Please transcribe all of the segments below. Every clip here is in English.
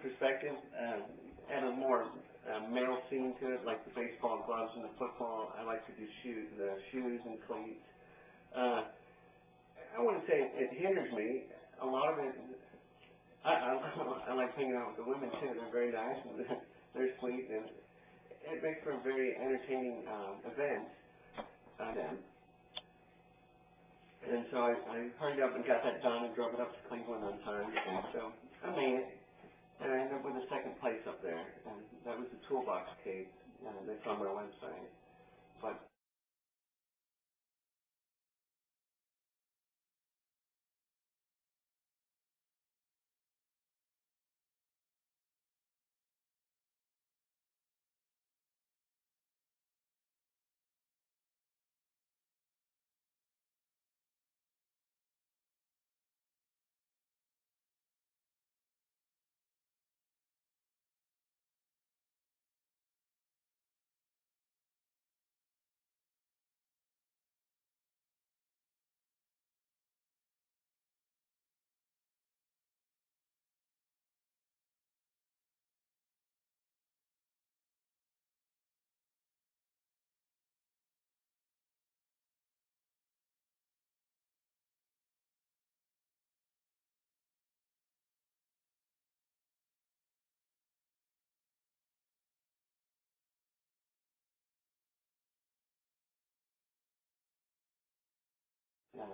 perspective, add a more male scene to it, like the baseball gloves and the football. I like to do shoes and cleats. I wouldn't say it hinders me. A lot of it, I like hanging out with the women too. They're very nice and they're sweet, and it makes for a very entertaining event. And so I hurried up and got that done and drove it up to Cleveland on time. And so I made it, and I ended up with a second place up there. And that was the toolbox cake that's on my website. But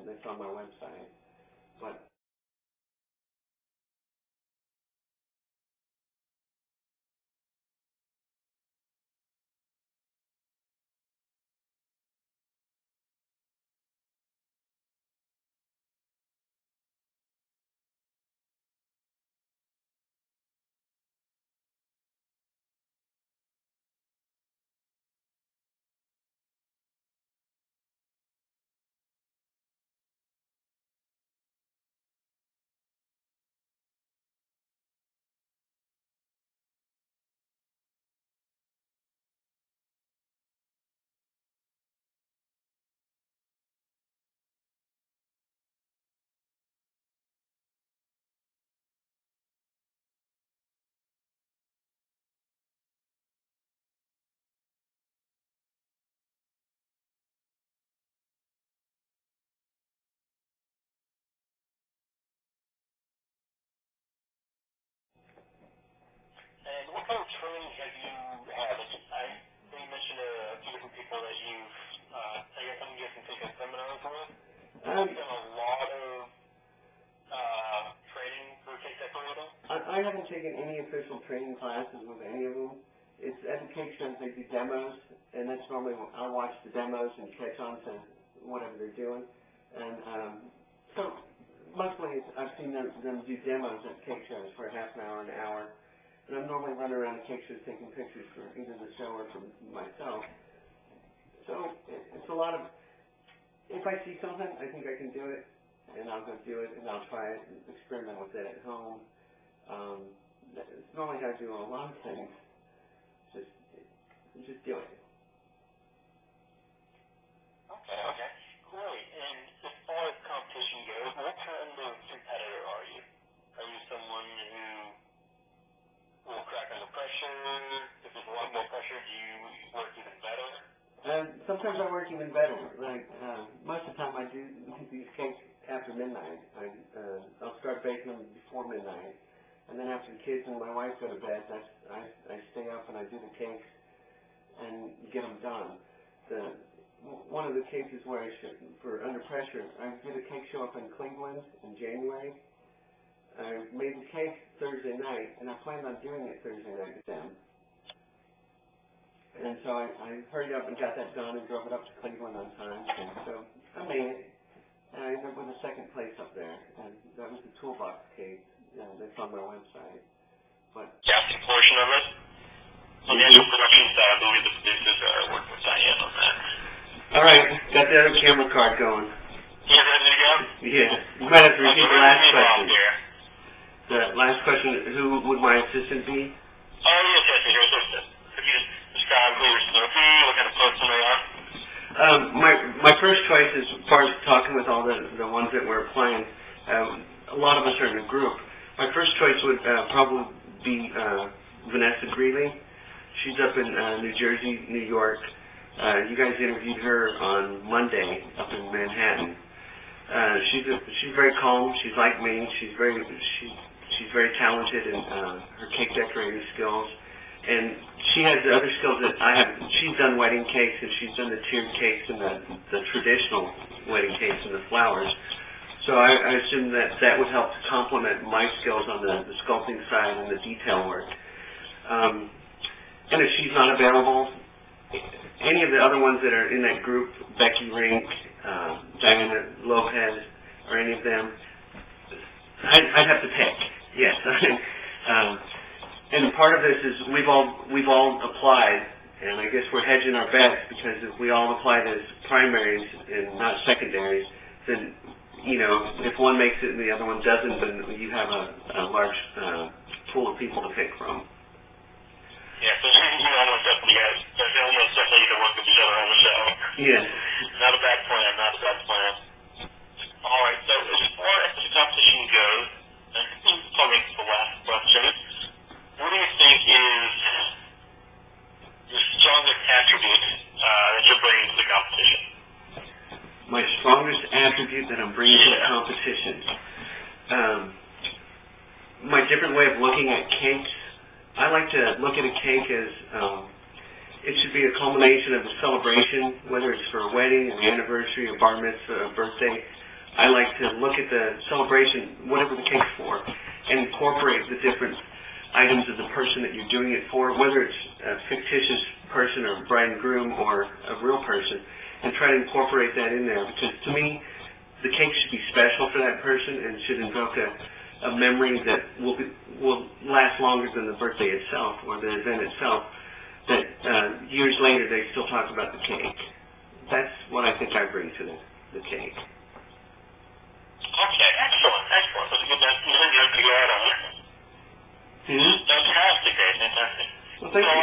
that's on my website. But And what kind of training have you had? I think you mentioned a few different people that you've, I guess I'm guessing, taken seminars with. Have you done a lot of training for cake decorating? I haven't taken any official training classes with any of them. It's at the cake shows they do demos, and that's normally when I'll watch the demos and catch on to whatever they're doing. And so mostly I've seen them do demos at cake shows for a half an hour, an hour. And I'm normally running around the cake shows taking pictures for either the show or for myself. So it's a lot of, if I see something, I think I can do it, and I'll go do it, and I'll try it and experiment with it at home. It's normally how I do a lot of things. Just do it. Okay, great. And as far as competition goes, what kind of competitor are you? Are you someone who will crack under pressure? If there's a lot more pressure, do you work even better? Sometimes I work even better. Like most of the time I do these cakes after midnight. I'll start baking them before midnight. And then after the kids and my wife go to bed, I stay up and I do the cakes and get them done. One of the cases where for under pressure, I did a cake show up in Cleveland in January. I made the cake Thursday night, and I planned on doing it Thursday night with them. And so I hurried up and got that done and drove it up to Cleveland on time. And so I made it, and I ended up with a second place up there. And that was the toolbox cake that's on my website. But casting portion of it. On the actual production side, I believe the producers are working with Diane on that. All right, got the other camera card going. You ready to go? Yeah. You might have to repeat the last question. The last question, who would my assistant be? Oh, yes, your assistant. Could you just describe who your assistant would be, what kind of person they are? My first choice, as far as talking with all the ones that were playing, a lot of us are in a group. My first choice would probably be Vanessa Greeley. She's up in New Jersey, New York. You guys interviewed her on Monday up in Manhattan. She's very calm. She's like me. She's very talented in her cake decorating skills, and she has the other skills that I have. She's done wedding cakes, and she's done the tiered cakes and the traditional wedding cakes and the flowers. So I assume that would help to complement my skills on the sculpting side and the detail work. And if she's not available, any of the other ones that are in that group, Becky Rink, Diana Lopez, or any of them, I'd have to pick. Yes. And part of this is we've all applied, and I guess we're hedging our bets, because if we all applied as primaries and not secondaries, then if one makes it and the other one doesn't, then you have a large pool of people to pick from. Yeah, so you almost definitely guys, almost definitely you can work with each other on the show. Yes. Not a bad plan, not a bad plan. All right, so as far as the competition goes, and this is probably the last question, what do you think is your strongest attribute that you're bringing to the competition? My strongest attribute that I'm bringing to the competition? My different way of looking at cakes. I like to look at a cake as it should be a culmination of a celebration, whether it's for a wedding, an anniversary, a bar mitzvah, a birthday. I like to look at the celebration, whatever the cake's for, and incorporate the different items of the person that you're doing it for, whether it's a fictitious person or bride and groom or a real person, and try to incorporate that in there, because to me, the cake should be special for that person and should invoke a memory that will last longer than the birthday itself or the event itself, that years later they still talk about the cake. That's what I think I bring to the cake. Okay, excellent. That's a good note to go out on. Fantastic, guys, fantastic. Well, thank you.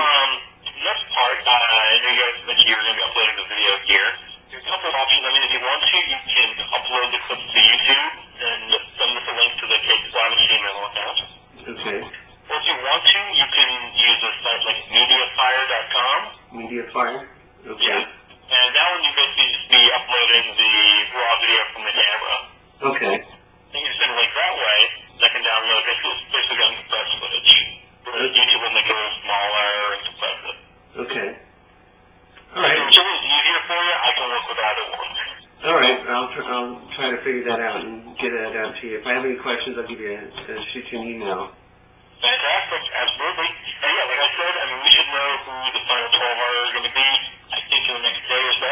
Next part, I know you guys mentioned you were going to be uploading the video here. There's a couple of options. I mean, if you want to, you can upload the clips to YouTube and send us a link to the Cake Squamish email account. Okay. Or if you want to, you can use a site like MediaFire.com. MediaFire? Okay. Yeah. And that one you basically just be uploading the raw video from the camera. Okay. And you send a link that way, that can download basically uncompressed footage. Whereas YouTube will make it a little smaller and compress it. Okay. All right. If it's easier for you, I can work with either one. All right. I'll try to figure that out and get that out to you. If I have any questions, I'll give you shoot you an email. Fantastic. Absolutely. And yeah, like I said, I mean, we should know who the final 12 are going to be, I think, in the next day or so.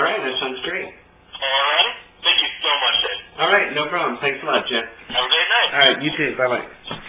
All right. That sounds great. All right. Thank you so much, Dave. All right. No problem. Thanks a lot, Jeff. Have a great night. All right. You too. Bye-bye.